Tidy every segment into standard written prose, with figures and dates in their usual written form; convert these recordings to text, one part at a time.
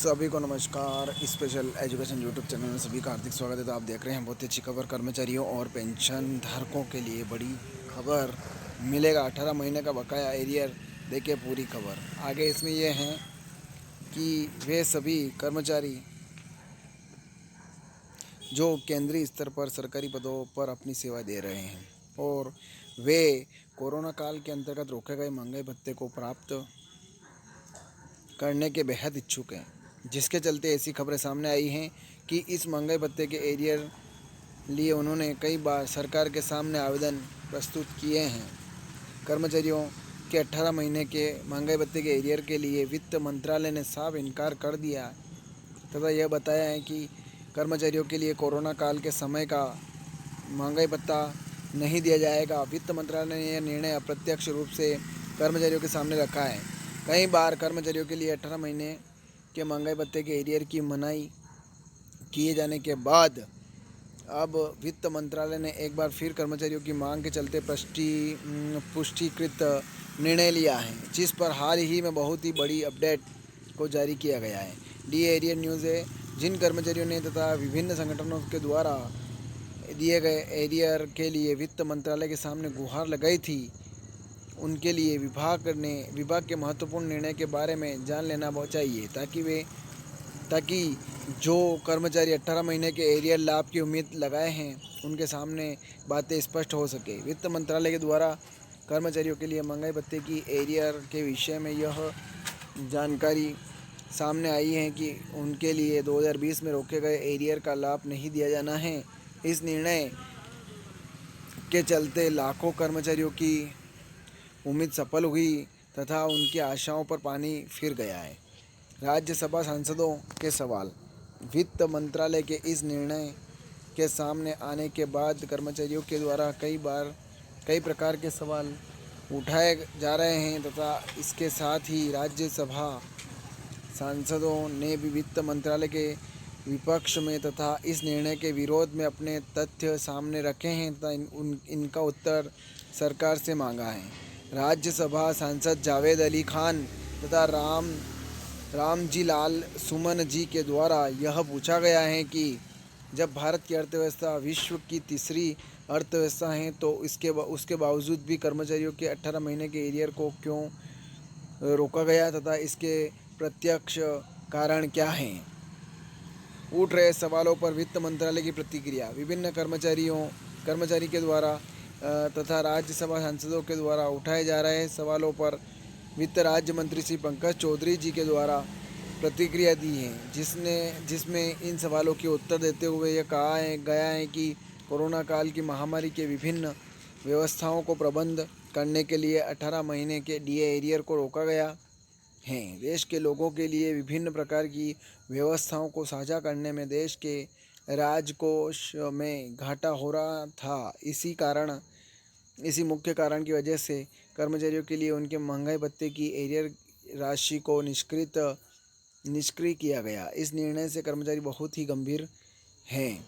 सभी को नमस्कार। स्पेशल एजुकेशन यूट्यूब चैनल में सभी का हार्दिक स्वागत है। तो आप देख रहे हैं बहुत ही अच्छी खबर, कर्मचारियों और पेंशन धारकों के लिए बड़ी खबर। मिलेगा 18 महीने का बकाया एरियर। देखिए पूरी खबर। आगे इसमें यह है कि वे सभी कर्मचारी जो केंद्रीय स्तर पर सरकारी पदों पर अपनी सेवा दे रहे हैं और वे कोरोना काल के अंतर्गत रोके गए महंगाई भत्ते को प्राप्त करने के बेहद इच्छुक हैं, जिसके चलते ऐसी खबरें सामने आई हैं कि इस महंगाई भत्ते के एरियर लिए उन्होंने कई बार सरकार के सामने आवेदन प्रस्तुत किए हैं। कर्मचारियों के 18 महीने के महंगाई भत्ते के एरियर के लिए वित्त मंत्रालय ने साफ इनकार कर दिया तथा यह बताया है कि कर्मचारियों के लिए कोरोना काल के समय का महंगाई भत्ता नहीं दिया जाएगा। वित्त मंत्रालय ने यह निर्णय अप्रत्यक्ष रूप से कर्मचारियों के सामने रखा है। कई बार कर्मचारियों के लिए 18 महीने के महंगाई भत्ते के एरियर की मनाही किए जाने के बाद अब वित्त मंत्रालय ने एक बार फिर कर्मचारियों की मांग के चलते पुष्टिकृत निर्णय लिया है, जिस पर हाल ही में बहुत ही बड़ी अपडेट को जारी किया गया है। डी एरियर न्यूज़ है। जिन कर्मचारियों ने तथा विभिन्न संगठनों के द्वारा दिए गए एरियर के लिए वित्त मंत्रालय के सामने गुहार लगाई थी, उनके लिए विभाग के महत्वपूर्ण निर्णय के बारे में जान लेना चाहिए ताकि जो कर्मचारी 18 महीने के एरियर लाभ की उम्मीद लगाए हैं उनके सामने बातें स्पष्ट हो सके। वित्त मंत्रालय के द्वारा कर्मचारियों के लिए महंगाई भत्ते की एरियर के विषय में यह जानकारी सामने आई है कि उनके लिए 2020 में रोके गए एरियर का लाभ नहीं दिया जाना है। इस निर्णय के चलते लाखों कर्मचारियों की उम्मीद सफल हुई तथा उनकी आशाओं पर पानी फिर गया है। राज्यसभा सांसदों के सवाल। वित्त मंत्रालय के इस निर्णय के सामने आने के बाद कर्मचारियों के द्वारा कई प्रकार के सवाल उठाए जा रहे हैं तथा इसके साथ ही राज्यसभा सांसदों ने भी वित्त मंत्रालय के विपक्ष में तथा इस निर्णय के विरोध में अपने तथ्य सामने रखे हैं तथा इनका उत्तर सरकार से मांगा है। राज्यसभा सांसद जावेद अली खान तथा रामजी लाल सुमन जी के द्वारा यह पूछा गया है कि जब भारत की अर्थव्यवस्था विश्व की तीसरी अर्थव्यवस्था है तो उसके बावजूद भी कर्मचारियों के 18 महीने के एरियर को क्यों रोका गया तथा इसके प्रत्यक्ष कारण क्या हैं। उठ रहे सवालों पर वित्त मंत्रालय की प्रतिक्रिया। विभिन्न कर्मचारी के द्वारा तथा राज्यसभा सांसदों के द्वारा उठाए जा रहे सवालों पर वित्त राज्य मंत्री श्री पंकज चौधरी जी के द्वारा प्रतिक्रिया दी है, जिसमें इन सवालों के उत्तर देते हुए यह कहा गया है कि कोरोना काल की महामारी के विभिन्न व्यवस्थाओं को प्रबंध करने के लिए 18 महीने के डीए एरियर को रोका गया है। देश के लोगों के लिए विभिन्न प्रकार की व्यवस्थाओं को साझा करने में देश के राजकोष में घाटा हो रहा था। इसी मुख्य कारण की वजह से कर्मचारियों के लिए उनके महंगाई भत्ते की एरियर राशि को निष्क्रिय किया गया। इस निर्णय से कर्मचारी बहुत ही गंभीर हैं।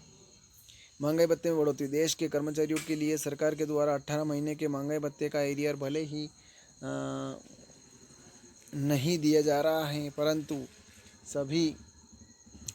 महंगाई भत्ते में बढ़ोतरी। देश के कर्मचारियों के लिए सरकार के द्वारा 18 महीने के महंगाई भत्ते का एरियर भले ही नहीं दिया जा रहा है, परंतु सभी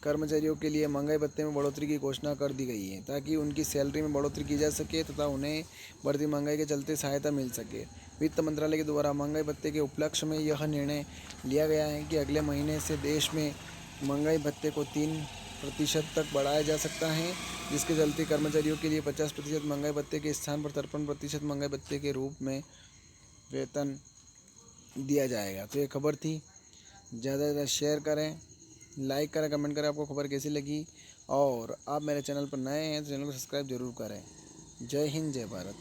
कर्मचारियों के लिए महंगाई भत्ते में बढ़ोतरी की घोषणा कर दी गई है ताकि उनकी सैलरी में बढ़ोतरी की जा सके तथा उन्हें बढ़ती महंगाई के चलते सहायता मिल सके। वित्त मंत्रालय के द्वारा महंगाई भत्ते के उपलक्ष्य में यह निर्णय लिया गया है कि अगले महीने से देश में महंगाई भत्ते को 3% तक बढ़ाया जा सकता है, जिसके चलते कर्मचारियों के लिए 50% महंगाई भत्ते के स्थान पर 53% महंगाई भत्ते के रूप में वेतन दिया जाएगा। तो ये खबर थी। ज़्यादा से ज़्यादा शेयर करें, लाइक करें, कमेंट करें आपको खबर कैसी लगी, और आप मेरे चैनल पर नए हैं तो चैनल को सब्सक्राइब जरूर करें। जय हिंद, जय भारत।